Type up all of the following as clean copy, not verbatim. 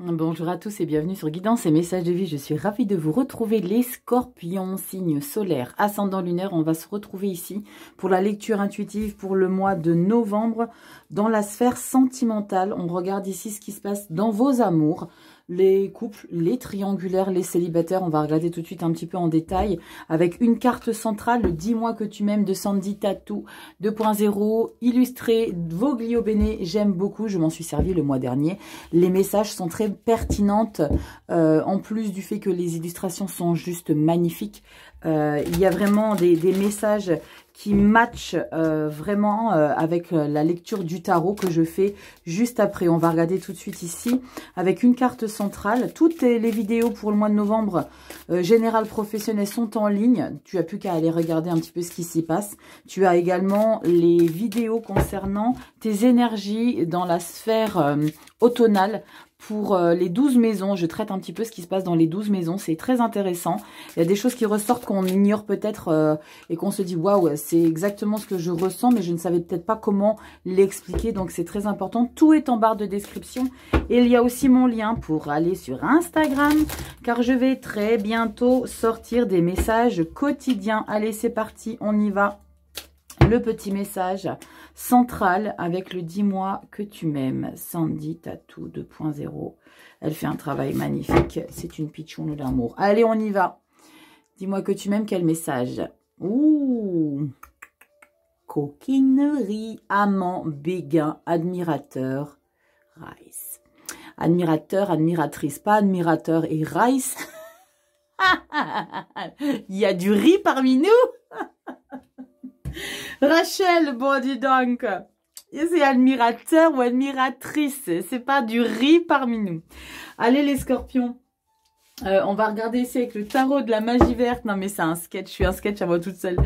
Bonjour à tous et bienvenue sur Guidance et Messages de Vie. Je suis ravie de vous retrouver les scorpions, signe solaire, ascendant lunaire. On va se retrouver ici pour la lecture intuitive pour le mois de novembre dans la sphère sentimentale. On regarde ici ce qui se passe dans vos amours, les couples, les triangulaires, les célibataires. On va regarder tout de suite un petit peu en détail avec une carte centrale, le Dis-moi que tu m'aimes de Sandy Tattoo 2.0, illustré Voglio Bene. J'aime beaucoup, je m'en suis servi le mois dernier. Les messages sont très pertinentes, en plus du fait que les illustrations sont juste magnifiques. Il y a vraiment des messages qui matchent vraiment avec la lecture du tarot que je fais juste après. On va regarder tout de suite ici avec une carte centrale. Toutes les vidéos pour le mois de novembre général professionnel sont en ligne. Tu as plus qu'à aller regarder un petit peu ce qui s'y passe. Tu as également les vidéos concernant tes énergies dans la sphère automnale. Pour les 12 maisons, je traite un petit peu ce qui se passe dans les 12 maisons. C'est très intéressant. Il y a des choses qui ressortent qu'on ignore peut-être et qu'on se dit « Waouh, c'est exactement ce que je ressens, mais je ne savais peut-être pas comment l'expliquer. » Donc, c'est très important. Tout est en barre de description. Et il y a aussi mon lien pour aller sur Instagram, car je vais très bientôt sortir des messages quotidiens. Allez, c'est parti, on y va. Le petit message central avec le Dis-moi que tu m'aimes, Sandy Tattoo 2.0. Elle fait un travail magnifique. C'est une pitchoune d'amour. Allez, on y va. Dis-moi que tu m'aimes, quel message? Ouh, coquinerie, amant, béguin, admirateur, Rice. Admirateur, admiratrice, pas admirateur et Rice. Il y a du riz parmi nous. Rachel, bon dis donc, c'est admirateur ou admiratrice, c'est pas du riz parmi nous. Allez les scorpions, on va regarder ici avec le tarot de la magie verte. Non mais c'est un sketch, je suis un sketch à moi toute seule.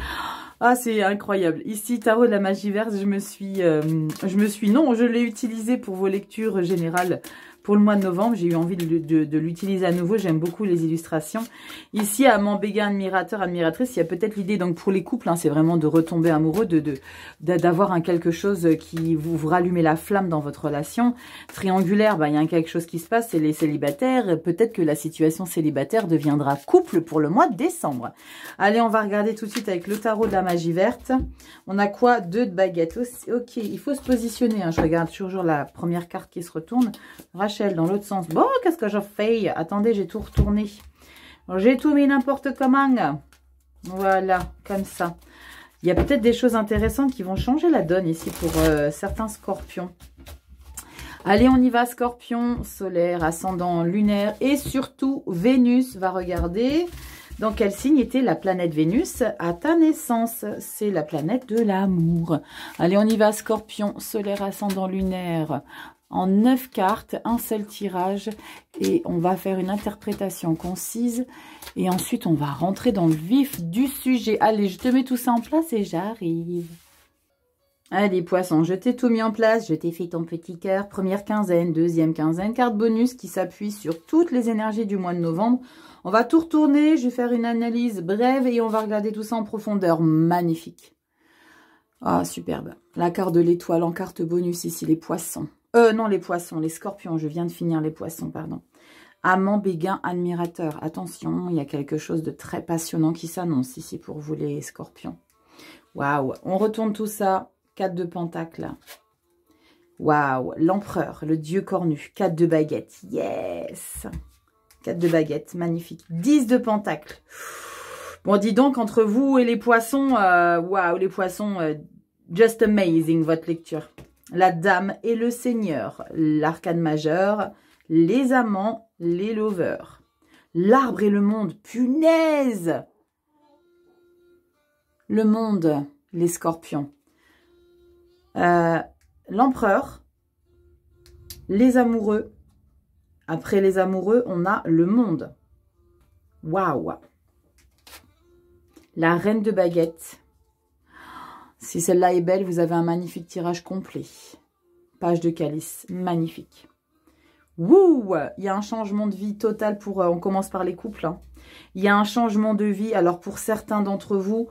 Ah c'est incroyable. Ici tarot de la magie verte, non, je l'ai utilisé pour vos lectures générales. Pour le mois de novembre, j'ai eu envie de l'utiliser à nouveau. J'aime beaucoup les illustrations. Ici, amant, béguin, admirateur, admiratrice, il y a peut-être l'idée, donc pour les couples, hein, c'est vraiment de retomber amoureux, d'avoir quelque chose qui vous rallume la flamme dans votre relation. Triangulaire, il y a quelque chose qui se passe, c'est les célibataires. Peut-être que la situation célibataire deviendra couple pour le mois de décembre. Allez, on va regarder tout de suite avec le tarot de la magie verte. On a quoi? 2 de baguettes. Ok, il faut se positionner. Hein. Je regarde toujours la première carte qui se retourne. Rachel, dans l'autre sens. Bon, qu'est-ce que je fais? Attendez, j'ai tout retourné. J'ai tout mis n'importe comment. Voilà, comme ça. Il y a peut-être des choses intéressantes qui vont changer la donne ici pour certains scorpions. Allez, on y va, scorpion, solaire, ascendant, lunaire et surtout Vénus va regarder dans quel signe était la planète Vénus à ta naissance. C'est la planète de l'amour. Allez, on y va, scorpion, solaire, ascendant, lunaire. En 9 cartes, un seul tirage et on va faire une interprétation concise et ensuite on va rentrer dans le vif du sujet. Allez, je te mets tout ça en place et j'arrive. Allez, poisson, je t'ai tout mis en place, je t'ai fait ton petit cœur. Première quinzaine, deuxième quinzaine, carte bonus qui s'appuie sur toutes les énergies du mois de novembre. On va tout retourner, je vais faire une analyse brève et on va regarder tout ça en profondeur. Magnifique. Ah, superbe. La carte de l'étoile en carte bonus ici, les poissons. Non, les poissons, les scorpions. Je viens de finir les poissons, pardon. Amant, béguin, admirateur. Attention, il y a quelque chose de très passionnant qui s'annonce ici pour vous, les scorpions. Waouh, on retourne tout ça. 4 de pentacles. Waouh, l'empereur, le dieu cornu. 4 de baguettes. Yes. 4 de baguettes, magnifique. 10 de pentacles. Bon, dis donc, entre vous et les poissons, waouh, les poissons, just amazing, votre lecture. La dame et le seigneur, l'arcane majeur, les amants, les lovers. L'arbre et le monde, punaise! Le monde, les scorpions. L'empereur, les amoureux. Après les amoureux, on a le monde. Waouh! La reine de baguettes. Si celle-là est belle, vous avez un magnifique tirage complet. Page de calice, magnifique. Wouh! Il y a un changement de vie total pour... on commence par les couples. Hein. Il y a un changement de vie. Alors, pour certains d'entre vous,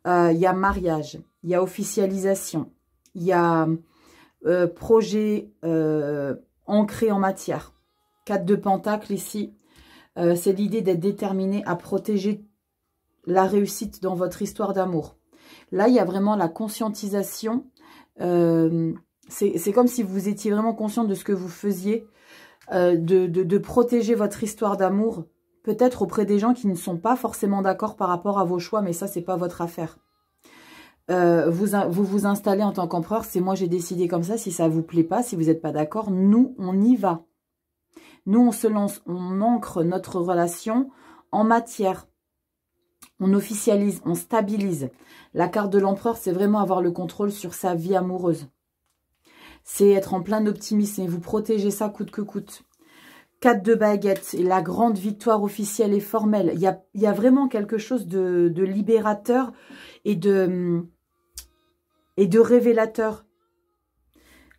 il y a mariage, il y a officialisation, il y a projet ancré en matière. 4 de Pentacles ici. C'est l'idée d'être déterminé à protéger la réussite dans votre histoire d'amour. Là, il y a vraiment la conscientisation. C'est comme si vous étiez vraiment conscient de ce que vous faisiez, de protéger votre histoire d'amour, peut-être auprès des gens qui ne sont pas forcément d'accord par rapport à vos choix, mais ça, c'est pas votre affaire. Vous vous installez en tant qu'empereur, c'est moi j'ai décidé comme ça, si ça vous plaît pas, si vous n'êtes pas d'accord, nous, on y va. Nous, on se lance, on ancre notre relation en matière. On officialise, on stabilise. La carte de l'empereur, c'est vraiment avoir le contrôle sur sa vie amoureuse. C'est être en plein optimisme et vous protéger ça coûte que coûte. 4 de baguettes et la grande victoire officielle et formelle. Il y a vraiment quelque chose de libérateur et de révélateur.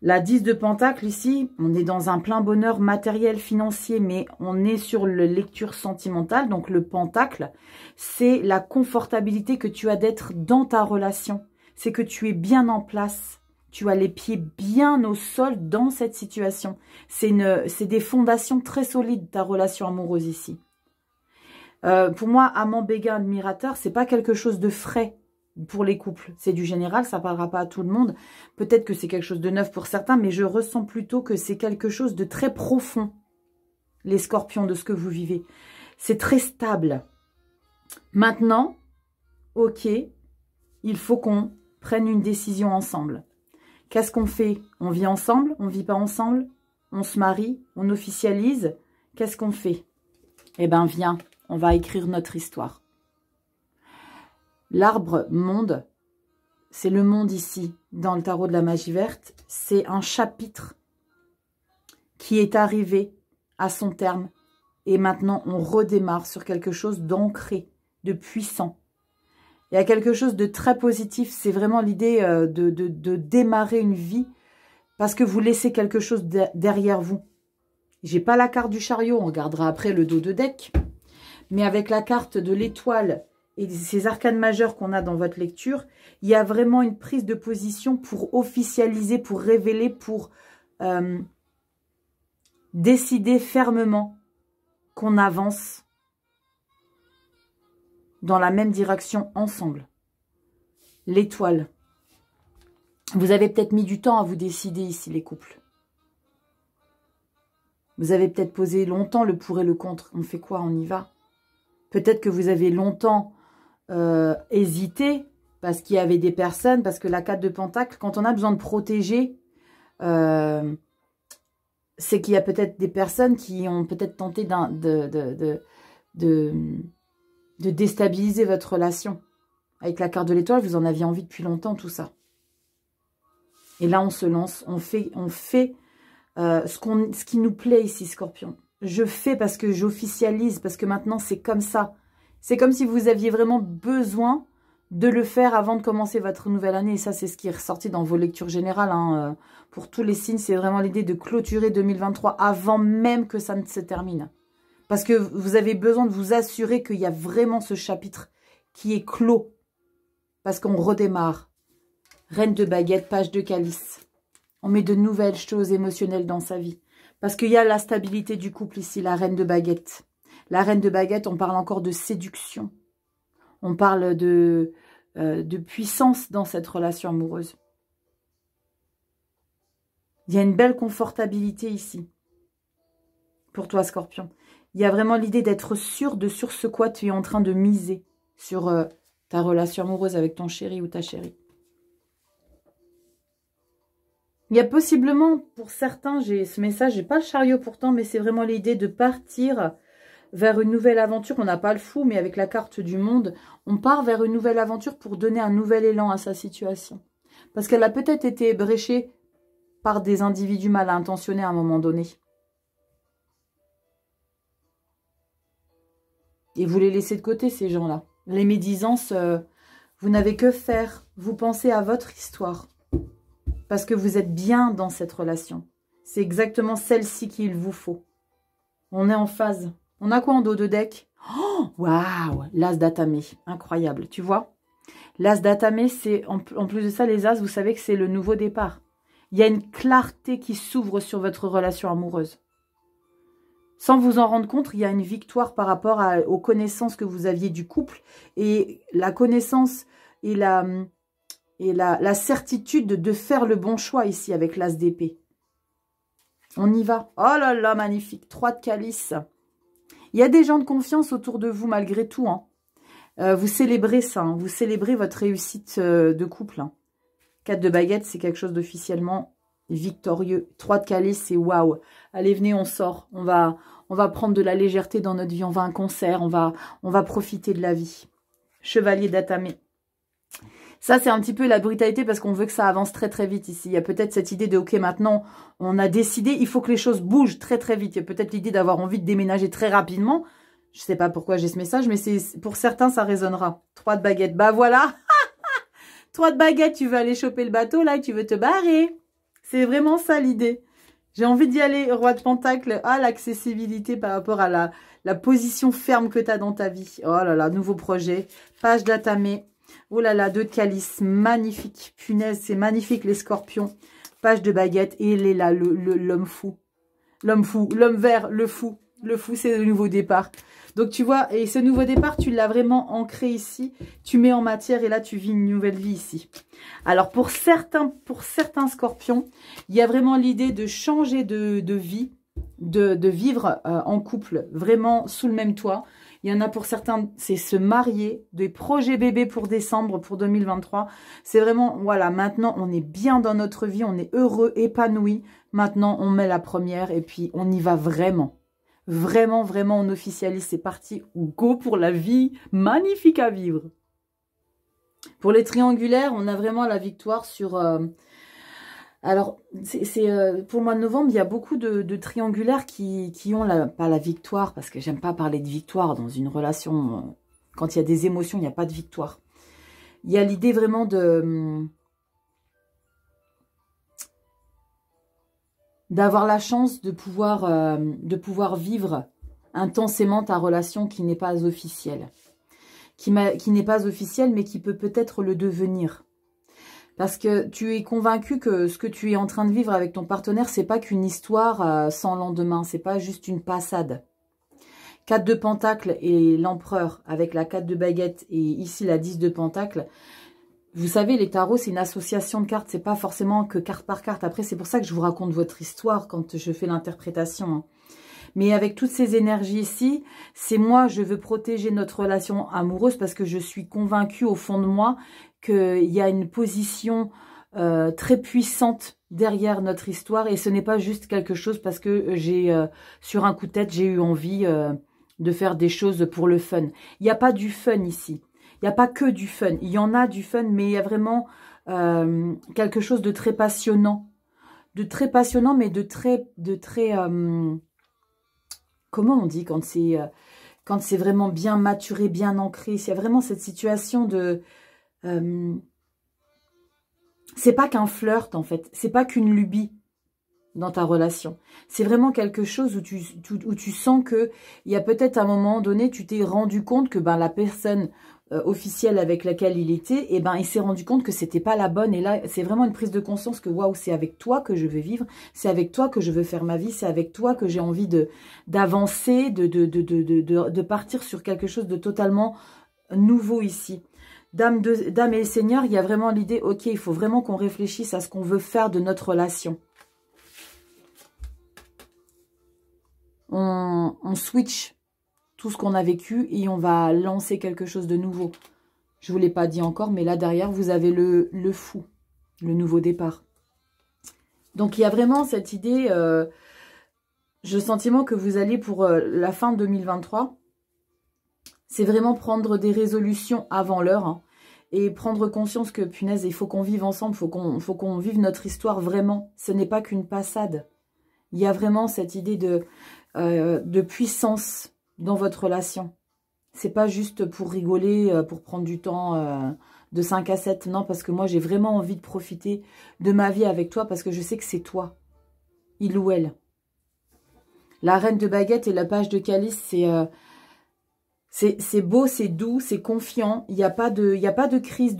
La 10 de Pentacle ici, on est dans un plein bonheur matériel, financier, mais on est sur la lecture sentimentale. Donc le Pentacle, c'est la confortabilité que tu as d'être dans ta relation. C'est que tu es bien en place. Tu as les pieds bien au sol dans cette situation. C'est des fondations très solides, ta relation amoureuse ici. Pour moi, amant, béguin, admirateur, c'est pas quelque chose de frais pour les couples. C'est du général, ça parlera pas à tout le monde. Peut-être que c'est quelque chose de neuf pour certains, mais je ressens plutôt que c'est quelque chose de très profond, les scorpions, de ce que vous vivez. C'est très stable. Maintenant, ok, il faut qu'on prenne une décision ensemble. Qu'est-ce qu'on fait? On vit ensemble? On vit pas ensemble? On se marie? On officialise? Qu'est-ce qu'on fait? Eh bien, viens, on va écrire notre histoire. L'arbre monde, c'est le monde ici, dans le tarot de la magie verte. C'est un chapitre qui est arrivé à son terme. Et maintenant, on redémarre sur quelque chose d'ancré, de puissant. Il y a quelque chose de très positif. C'est vraiment l'idée de démarrer une vie parce que vous laissez quelque chose derrière vous. J'ai pas la carte du chariot, on regardera après le dos de deck. Mais avec la carte de l'étoile et ces arcanes majeures qu'on a dans votre lecture, il y a vraiment une prise de position pour officialiser, pour révéler, pour décider fermement qu'on avance dans la même direction ensemble. L'étoile. Vous avez peut-être mis du temps à vous décider ici, les couples. Vous avez peut-être posé longtemps le pour et le contre. On fait quoi? On y va? Peut-être que vous avez longtemps hésité parce qu'il y avait des personnes, parce que la 4 de Pentacle, quand on a besoin de protéger, c'est qu'il y a peut-être des personnes qui ont peut-être tenté de déstabiliser votre relation. Avec la carte de l'étoile, vous en aviez envie depuis longtemps, tout ça. Et là, on se lance, on fait ce qui nous plaît ici, Scorpion. Je fais parce que j'officialise, parce que maintenant, c'est comme ça. C'est comme si vous aviez vraiment besoin de le faire avant de commencer votre nouvelle année. Et ça, c'est ce qui est ressorti dans vos lectures générales. Hein. Pour tous les signes, c'est vraiment l'idée de clôturer 2023 avant même que ça ne se termine. Parce que vous avez besoin de vous assurer qu'il y a vraiment ce chapitre qui est clos. Parce qu'on redémarre. Reine de baguette, page de calice. On met de nouvelles choses émotionnelles dans sa vie. Parce qu'il y a la stabilité du couple ici, la reine de baguette. La reine de baguette, on parle encore de séduction. On parle de puissance dans cette relation amoureuse. Il y a une belle confortabilité ici. Pour toi, Scorpion. Il y a vraiment l'idée d'être sûr de sur ce quoi tu es en train de miser. Sur ta relation amoureuse avec ton chéri ou ta chérie. Il y a possiblement, pour certains, j'ai ce message, j'ai pas le chariot pourtant, mais c'est vraiment l'idée de partir vers une nouvelle aventure. On n'a pas le fou, mais avec la carte du monde, on part vers une nouvelle aventure pour donner un nouvel élan à sa situation. Parce qu'elle a peut-être été ébréchée par des individus mal intentionnés à un moment donné. Et vous les laissez de côté, ces gens-là. Les médisances, vous n'avez que faire. Vous pensez à votre histoire. Parce que vous êtes bien dans cette relation. C'est exactement celle-ci qu'il vous faut. On est en phase. On a quoi en dos de deck? Oh, waouh! L'as d'atamé. Incroyable. Tu vois? L'as d'atamé, c'est en plus de ça, les as, vous savez que c'est le nouveau départ. Il y a une clarté qui s'ouvre sur votre relation amoureuse. sans vous en rendre compte, il y a une victoire par rapport aux connaissances que vous aviez du couple. Et la connaissance et la certitude de faire le bon choix ici avec l'as d'épée. On y va. Oh là là, magnifique. 3 de calice. Il y a des gens de confiance autour de vous malgré tout. Hein. Vous célébrez ça. Hein. Vous célébrez votre réussite de couple. Hein. 4 de baguette, c'est quelque chose d'officiellement victorieux. 3 de calice, c'est waouh. Allez, venez, on sort. On va prendre de la légèreté dans notre vie. On va à un concert. On va profiter de la vie. Chevalier d'atamé. Ça, c'est un petit peu la brutalité parce qu'on veut que ça avance très très vite ici. Il y a peut-être cette idée de, ok, maintenant, on a décidé, il faut que les choses bougent très très vite. Il y a peut-être l'idée d'avoir envie de déménager très rapidement. Je ne sais pas pourquoi j'ai ce message, mais pour certains, ça résonnera. 3 de baguette, bah voilà. 3 de baguette, tu veux aller choper le bateau, là, et tu veux te barrer. C'est vraiment ça l'idée. J'ai envie d'y aller, roi de pentacle. Ah, l'accessibilité par rapport à la position ferme que tu as dans ta vie. Oh là là, nouveau projet. Page d'atamé. Oh là là, 2 de calice, magnifique. Punaise, c'est magnifique les scorpions. Page de baguette, et il est là, l'homme fou. L'homme fou, l'homme vert, le fou. Le fou, c'est le nouveau départ. Donc, tu vois, et ce nouveau départ, tu l'as vraiment ancré ici. Tu mets en matière, et là, tu vis une nouvelle vie ici. Alors, pour certains scorpions, il y a vraiment l'idée de changer de vie, de vivre en couple, vraiment sous le même toit. Il y en a pour certains, c'est se marier, des projets bébés pour décembre, pour 2023. C'est vraiment, voilà, maintenant, on est bien dans notre vie, on est heureux, épanoui. Maintenant, on met la première et puis on y va vraiment. Vraiment, vraiment, on officialise, c'est parti. Go pour la vie magnifique à vivre. Pour les triangulaires, on a vraiment la victoire sur... Alors, pour le mois de novembre, il y a beaucoup de triangulaires qui ont pas la victoire, parce que j'aime pas parler de victoire dans une relation. Quand il y a des émotions, il n'y a pas de victoire. Il y a l'idée vraiment d'avoir la chance de pouvoir vivre intensément ta relation qui n'est pas officielle. Qui n'est pas officielle, mais qui peut peut-être le devenir. Parce que tu es convaincu que ce que tu es en train de vivre avec ton partenaire, c'est pas qu'une histoire sans lendemain. C'est pas juste une passade. 4 de pentacle et l'empereur avec la 4 de baguette et ici la 10 de pentacle. Vous savez, les tarots, c'est une association de cartes. C'est pas forcément que carte par carte. Après, c'est pour ça que je vous raconte votre histoire quand je fais l'interprétation. Hein. Mais avec toutes ces énergies ici, c'est moi, je veux protéger notre relation amoureuse parce que je suis convaincue au fond de moi qu'il y a une position très puissante derrière notre histoire. Et ce n'est pas juste quelque chose parce que sur un coup de tête, j'ai eu envie de faire des choses pour le fun. Il n'y a pas du fun ici. Il n'y a pas que du fun. Il y en a du fun, mais il y a vraiment quelque chose de très passionnant. De très passionnant, mais de très comment on dit quand c'est vraiment bien maturé, bien ancré. Il y a vraiment cette situation de... c'est pas qu'un flirt, en fait. C'est pas qu'une lubie dans ta relation. C'est vraiment quelque chose où tu sens que il y a peut-être à un moment donné, tu t'es rendu compte que la personne officielle avec laquelle il était, il s'est rendu compte que c'était pas la bonne. Et là, c'est vraiment une prise de conscience que waouh, c'est avec toi que je veux vivre, c'est avec toi que je veux faire ma vie, c'est avec toi que j'ai envie d'avancer, de partir sur quelque chose de totalement nouveau ici. Dame et Seigneur, il y a vraiment l'idée, ok, il faut vraiment qu'on réfléchisse à ce qu'on veut faire de notre relation. On switch tout ce qu'on a vécu et on va lancer quelque chose de nouveau. Je ne vous l'ai pas dit encore, mais là derrière, vous avez le fou, le nouveau départ. Donc, il y a vraiment cette idée, j'ai le sentiment que vous allez pour la fin de 2023, c'est vraiment prendre des résolutions avant l'heure, hein, et prendre conscience que, punaise, il faut qu'on vive ensemble, il faut qu'on vive notre histoire vraiment. Ce n'est pas qu'une passade. Il y a vraiment cette idée de puissance dans votre relation. C'est pas juste pour rigoler, pour prendre du temps de 5 à 7. Non, parce que moi, j'ai vraiment envie de profiter de ma vie avec toi parce que je sais que c'est toi, il ou elle. La reine de baguette et la page de calice, c'est beau, c'est doux, c'est confiant. Il n'y a pas de crise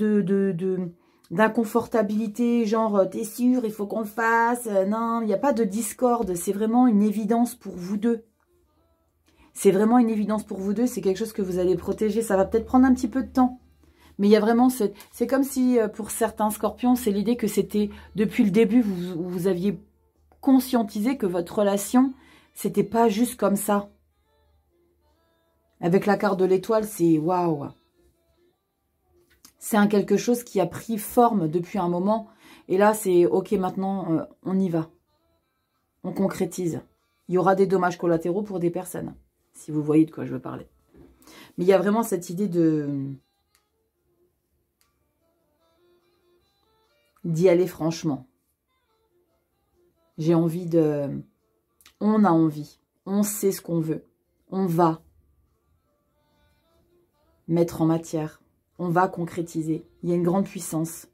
d'inconfortabilité, genre t'es sûr, il faut qu'on le fasse. Non, il n'y a pas de discorde. C'est vraiment une évidence pour vous deux. C'est vraiment une évidence pour vous deux. C'est quelque chose que vous allez protéger. Ça va peut-être prendre un petit peu de temps. Mais il y a vraiment... C'est comme si, pour certains scorpions, c'est l'idée que c'était... Depuis le début, vous aviez conscientisé que votre relation, c'était pas juste comme ça. Avec la carte de l'étoile, c'est waouh. C'est quelque chose qui a pris forme depuis un moment. Et là, c'est ok, maintenant, on y va. On concrétise. Il y aura des dommages collatéraux pour des personnes. Si vous voyez de quoi je veux parler. Mais il y a vraiment cette idée d'y aller franchement. J'ai envie de... On a envie. On sait ce qu'on veut. On va mettre en matière. On va concrétiser. Il y a une grande puissance.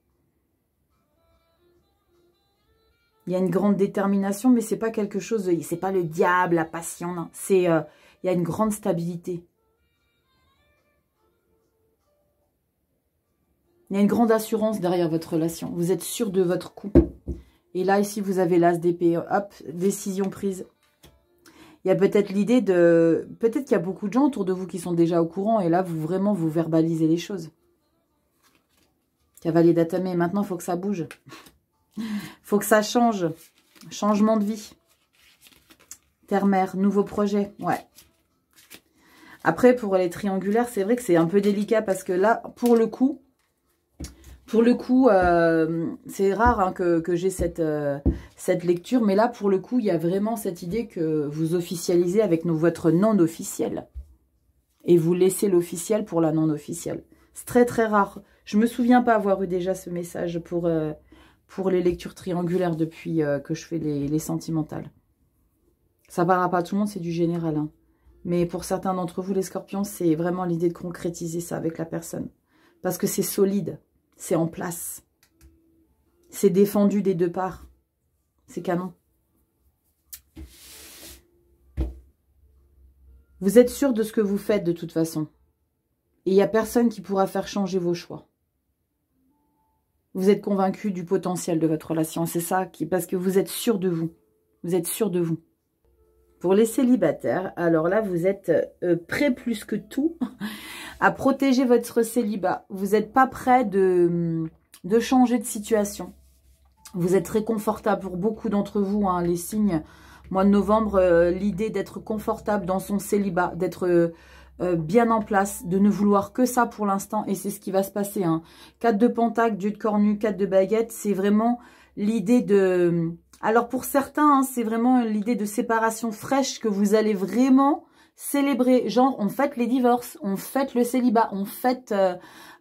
Il y a une grande détermination, mais c'est pas quelque chose... C'est pas le diable, la passion, non. C'est... il y a une grande stabilité. Il y a une grande assurance derrière votre relation. Vous êtes sûr de votre coup. Et là, ici, vous avez l'as d'épée. Hop, décision prise. Il y a peut-être l'idée de... Peut-être qu'il y a beaucoup de gens autour de vous qui sont déjà au courant. Et là, vraiment, vous verbalisez les choses. Cavalier d'atamé. Maintenant, il faut que ça bouge. Il faut que ça change. Changement de vie. Terre-mère, nouveau projet. Ouais. Après, pour les triangulaires, c'est vrai que c'est un peu délicat parce que là, pour le coup, c'est rare hein, que j'ai cette lecture. Mais là, pour le coup, il y a vraiment cette idée que vous officialisez avec votre non-officiel. Et vous laissez l'officiel pour la non-officielle. C'est très, très rare. Je me souviens pas avoir eu déjà ce message pour les lectures triangulaires depuis que je fais les sentimentales. Ça parlera pas à tout le monde, c'est du général. Hein. Mais pour certains d'entre vous, les scorpions, c'est vraiment l'idée de concrétiser ça avec la personne. Parce que c'est solide, c'est en place. C'est défendu des deux parts. C'est canon. Vous êtes sûr de ce que vous faites de toute façon. Et il n'y a personne qui pourra faire changer vos choix. Vous êtes convaincu du potentiel de votre relation. C'est ça, parce que vous êtes sûr de vous. Vous êtes sûr de vous. Pour les célibataires, alors là, vous êtes prêt plus que tout à protéger votre célibat. Vous n'êtes pas prêt de changer de situation. Vous êtes très confortable pour beaucoup d'entre vous, hein, les signes. Mois de novembre, l'idée d'être confortable dans son célibat, d'être bien en place, de ne vouloir que ça pour l'instant. Et c'est ce qui va se passer. Hein. 4 de pentacle, dieu de cornu, 4 de baguette, c'est vraiment l'idée de... Alors pour certains, hein, c'est vraiment l'idée de séparation fraîche que vous allez vraiment célébrer. Genre, on fête les divorces, on fête le célibat, on fête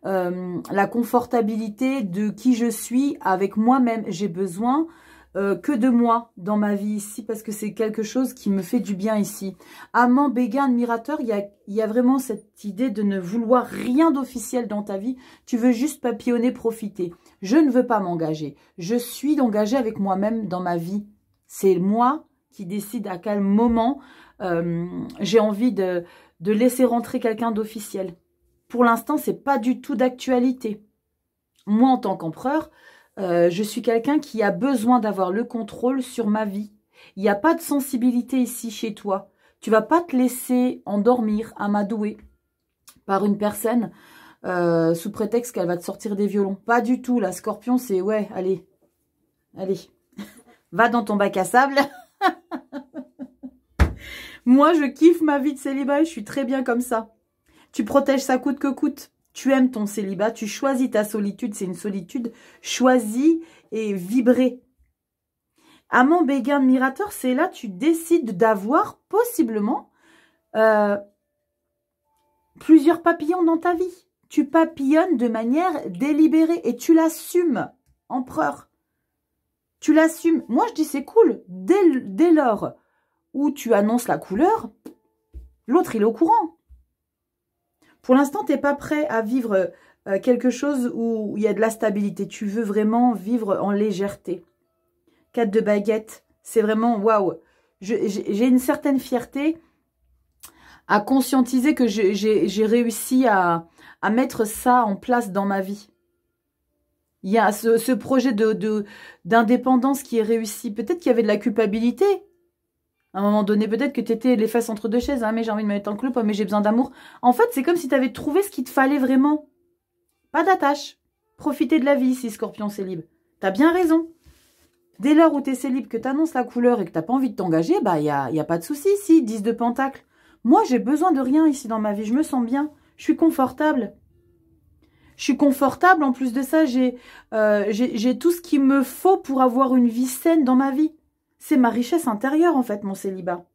la confortabilité de qui je suis avec moi-même. J'ai besoin que de moi dans ma vie ici parce que c'est quelque chose qui me fait du bien ici. Amant, béguin, admirateur, il y a vraiment cette idée de ne vouloir rien d'officiel dans ta vie. Tu veux juste papillonner, profiter. Je ne veux pas m'engager. Je suis engagée avec moi-même dans ma vie. C'est moi qui décide à quel moment j'ai envie de laisser rentrer quelqu'un d'officiel. Pour l'instant, c'est pas du tout d'actualité. Moi, en tant qu'empereur, je suis quelqu'un qui a besoin d'avoir le contrôle sur ma vie. Il n'y a pas de sensibilité ici chez toi. Tu vas pas te laisser endormir, amadouer par une personne sous prétexte qu'elle va te sortir des violons. Pas du tout. La scorpion, c'est ouais, allez, va dans ton bac à sable. Moi, je kiffe ma vie de célibat et je suis très bien comme ça. Tu protèges ça coûte que coûte. Tu aimes ton célibat, tu choisis ta solitude, c'est une solitude choisie et vibrée. Amant, béguin, admirateur, c'est là tu décides d'avoir possiblement plusieurs papillons dans ta vie. Tu papillonnes de manière délibérée et tu l'assumes, empereur. Tu l'assumes. Moi, je dis c'est cool. Dès lors où tu annonces la couleur, l'autre, il est au courant. Pour l'instant, tu n'es pas prêt à vivre quelque chose où il y a de la stabilité. Tu veux vraiment vivre en légèreté. 4 de baguette, c'est vraiment waouh. J'ai une certaine fierté à conscientiser que j'ai réussi à mettre ça en place dans ma vie. Il y a ce projet d'indépendance qui est réussi. Peut-être qu'il y avait de la culpabilité. À un moment donné, peut-être que tu étais les fesses entre deux chaises. Ah, mais j'ai envie de me mettre en couple, mais j'ai besoin d'amour. En fait, c'est comme si tu avais trouvé ce qu'il te fallait vraiment. Pas d'attache. Profiter de la vie ici, Scorpion célib. T'as bien raison. Dès lors où tu es célib, que tu annonces la couleur et que tu n'as pas envie de t'engager, bah, y a pas de souci ici, 10 de pentacle. Moi, j'ai besoin de rien ici dans ma vie. Je me sens bien. Je suis confortable. Je suis confortable. En plus de ça, j'ai tout ce qu'il me faut pour avoir une vie saine dans ma vie. C'est ma richesse intérieure, en fait, mon célibat.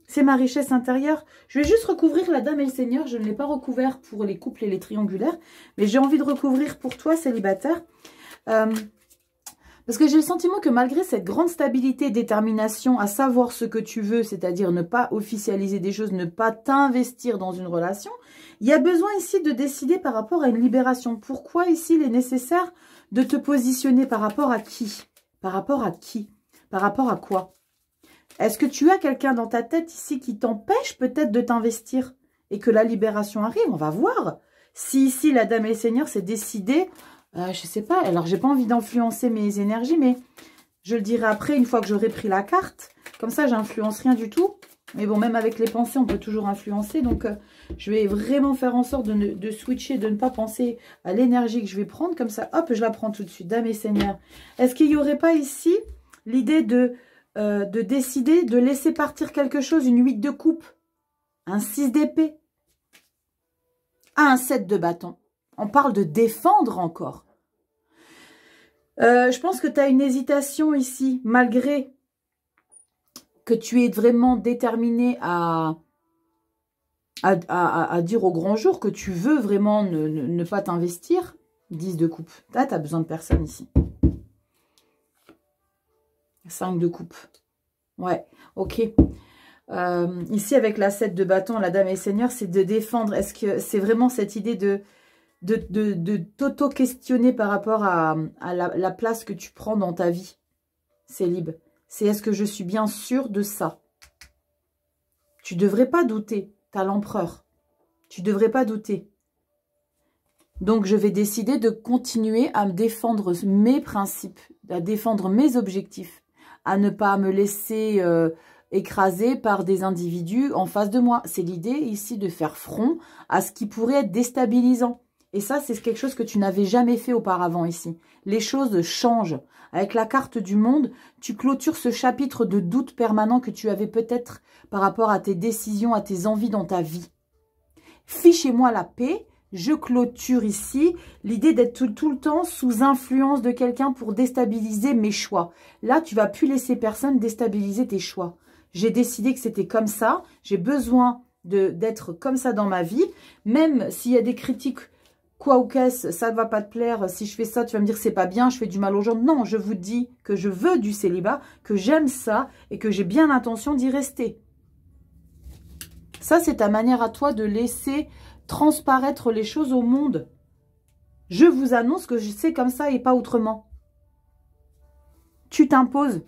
C'est ma richesse intérieure. Je vais juste recouvrir la Dame et le Seigneur. Je ne l'ai pas recouvert pour les couples et les triangulaires. Mais j'ai envie de recouvrir pour toi, célibataire. Parce que j'ai le sentiment que malgré cette grande stabilité et détermination à savoir ce que tu veux, c'est-à-dire ne pas officialiser des choses, ne pas t'investir dans une relation, il y a besoin ici de décider par rapport à une libération. Pourquoi ici il est nécessaire de te positionner par rapport à qui? Par rapport à qui? Par rapport à quoi? Est-ce que tu as quelqu'un dans ta tête ici qui t'empêche peut-être de t'investir et que la libération arrive? On va voir. Si ici la Dame et le Seigneur s'est décidé... je sais pas, alors j'ai pas envie d'influencer mes énergies, mais je le dirai après, une fois que j'aurai pris la carte. Comme ça, j'influence rien du tout. Mais bon, même avec les pensées, on peut toujours influencer. Donc, je vais vraiment faire en sorte de switcher, de ne pas penser à l'énergie que je vais prendre. Comme ça, hop, je la prends tout de suite. Dame et Seigneur. Est-ce qu'il n'y aurait pas ici l'idée de décider de laisser partir quelque chose, une 8 de coupe, un 6 d'épée, un 7 de bâton? On parle de défendre encore. Je pense que tu as une hésitation ici, malgré que tu es vraiment déterminé à dire au grand jour que tu veux vraiment ne pas t'investir. 10 de coupe. Là, tu as besoin de personne ici. 5 de coupe. Ouais, ok. Ici, avec la 7 de bâton, la Dame et le Seigneur, c'est de défendre. Est-ce que c'est vraiment cette idée de t'auto-questionner par rapport à la place que tu prends dans ta vie, célib? C'est est-ce que je suis bien sûre de ça? Tu ne devrais pas douter. Tu as l'empereur. Tu ne devrais pas douter. Donc, je vais décider de continuer à me défendre mes principes, à défendre mes objectifs, à ne pas me laisser écraser par des individus en face de moi. C'est l'idée ici de faire front à ce qui pourrait être déstabilisant. Et ça, c'est quelque chose que tu n'avais jamais fait auparavant ici. Les choses changent. Avec la carte du monde, tu clôtures ce chapitre de doute permanent que tu avais peut-être par rapport à tes décisions, à tes envies dans ta vie. Fichez-moi la paix. Je clôture ici l'idée d'être tout le temps sous influence de quelqu'un pour déstabiliser mes choix. Là, tu vas plus laisser personne déstabiliser tes choix. J'ai décidé que c'était comme ça. J'ai besoin d'être comme ça dans ma vie. Même s'il y a des critiques, quoi ou qu'est-ce, ça ne va pas te plaire. Si je fais ça, tu vas me dire c'est pas bien, je fais du mal aux gens. Non, je vous dis que je veux du célibat, que j'aime ça et que j'ai bien l'intention d'y rester. Ça, c'est ta manière à toi de laisser transparaître les choses au monde. Je vous annonce que c'est comme ça et pas autrement. Tu t'imposes.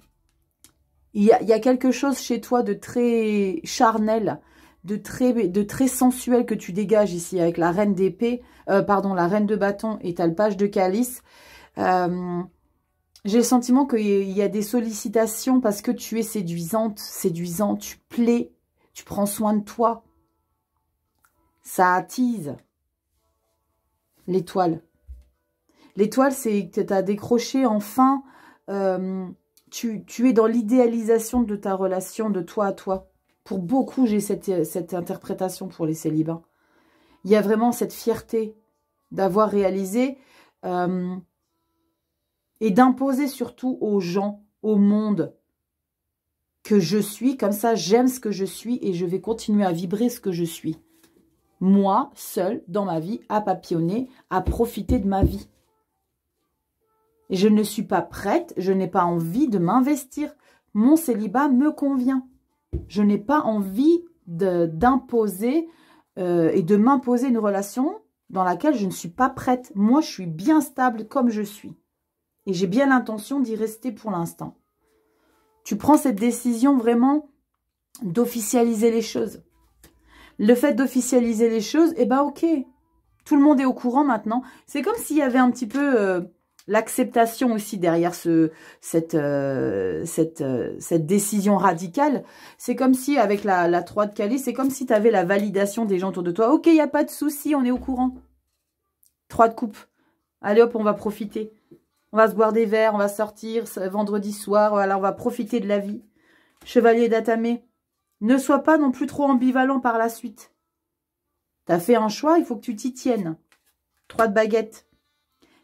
Il y a quelque chose chez toi de très charnel, de très sensuel que tu dégages ici avec la reine d'épée, la reine de bâton et t'as le page de calice. J'ai le sentiment qu'il y a des sollicitations parce que tu es séduisante, séduisant, tu plais, tu prends soin de toi. Ça attise. L'étoile. L'étoile, c'est que tu as décroché enfin. Tu es dans l'idéalisation de ta relation de toi à toi. Pour beaucoup, j'ai cette interprétation pour les célibats. Il y a vraiment cette fierté d'avoir réalisé et d'imposer surtout aux gens, au monde, que je suis. Comme ça, j'aime ce que je suis et je vais continuer à vibrer ce que je suis. Moi, seule, dans ma vie, à papillonner, à profiter de ma vie. Et je ne suis pas prête, je n'ai pas envie de m'investir. Mon célibat me convient. Je n'ai pas envie d'imposer et de m'imposer une relation dans laquelle je ne suis pas prête. Moi, je suis bien stable comme je suis. Et j'ai bien l'intention d'y rester pour l'instant. Tu prends cette décision vraiment d'officialiser les choses. Le fait d'officialiser les choses, eh ben ok. Tout le monde est au courant maintenant. C'est comme s'il y avait un petit peu l'acceptation aussi derrière cette décision radicale. C'est comme si, avec la 3 de calice, c'est comme si tu avais la validation des gens autour de toi. Ok, il n'y a pas de souci, on est au courant. 3 de coupe. Allez hop, on va profiter. On va se boire des verres, on va sortir vendredi soir, voilà, on va profiter de la vie. Chevalier d'Atamé, ne sois pas non plus trop ambivalent par la suite. Tu as fait un choix, il faut que tu t'y tiennes. 3 de baguette.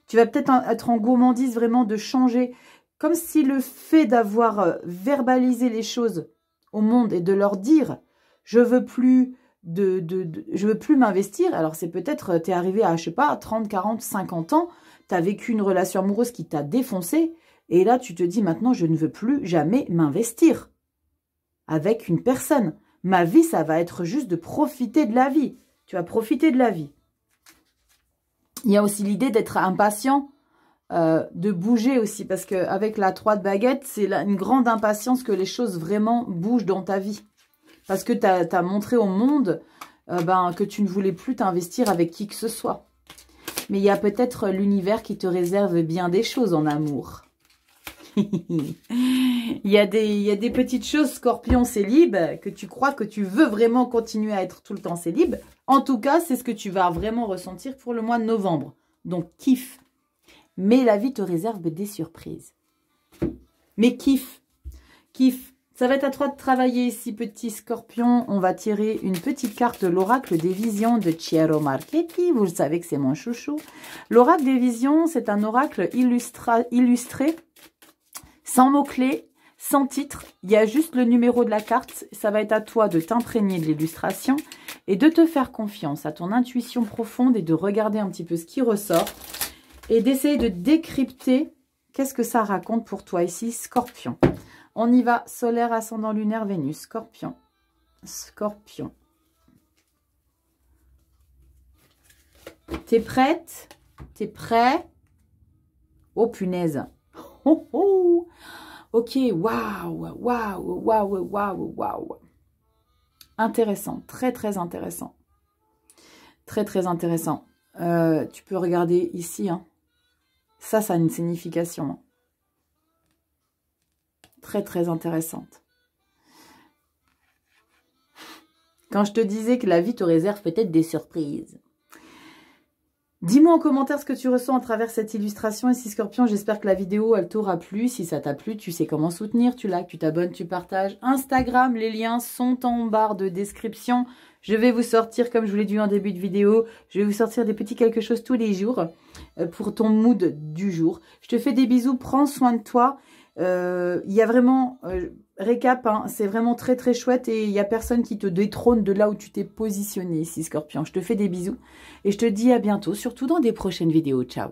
Tu vas peut-être être en gourmandise vraiment de changer. Comme si le fait d'avoir verbalisé les choses au monde et de leur dire « je veux plus je veux plus m'investir ». Alors c'est peut-être, tu es arrivé à, je sais pas, 30, 40, 50 ans, tu as vécu une relation amoureuse qui t'a défoncé. Et là, tu te dis maintenant, je ne veux plus jamais m'investir avec une personne. Ma vie, ça va être juste de profiter de la vie. Tu vas profiter de la vie. Il y a aussi l'idée d'être impatient, de bouger aussi. Parce qu'avec la 3 de baguette, c'est une grande impatience que les choses vraiment bougent dans ta vie. Parce que tu as montré au monde que tu ne voulais plus t'investir avec qui que ce soit. Mais il y a peut-être l'univers qui te réserve bien des choses en amour. Il y a des petites choses, Scorpion célib, que tu crois que tu veux vraiment continuer à être tout le temps célib. En tout cas, c'est ce que tu vas vraiment ressentir pour le mois de novembre. Donc, kiffe. Mais la vie te réserve des surprises. Mais kiffe. Kiffe. Ça va être à toi de travailler ici, petit Scorpion. On va tirer une petite carte de l'oracle des visions de Chiaro Marchetti. Vous le savez que c'est mon chouchou. L'oracle des visions, c'est un oracle illustré, sans mots-clés, sans titre. Il y a juste le numéro de la carte. Ça va être à toi de t'imprégner de l'illustration et de te faire confiance à ton intuition profonde et de regarder un petit peu ce qui ressort et d'essayer de décrypter qu'est-ce que ça raconte pour toi ici, Scorpion. On y va, solaire, ascendant, lunaire, Vénus, Scorpion. Scorpion. T'es prête? T'es prêt? Oh, punaise. Oh, oh. Ok, waouh, waouh, waouh, waouh, waouh. Intéressant, très, très intéressant. Très, très intéressant. Tu peux regarder ici. Hein. Ça a une signification. Hein. Très, très intéressante. Quand je te disais que la vie te réserve peut-être des surprises. Dis-moi en commentaire ce que tu ressens à travers cette illustration. Ici, Scorpion, j'espère que la vidéo, elle t'aura plu. Si ça t'a plu, tu sais comment soutenir. Tu likes, tu t'abonnes, tu partages. Instagram, les liens sont en barre de description. Je vais vous sortir, comme je vous l'ai dit en début de vidéo, je vais vous sortir des petits quelque chose tous les jours pour ton mood du jour. Je te fais des bisous, prends soin de toi. Il y a vraiment, récap, hein, c'est vraiment très très chouette et il n'y a personne qui te détrône de là où tu t'es positionné ici, Scorpion. Je te fais des bisous et je te dis à bientôt, surtout dans des prochaines vidéos. Ciao!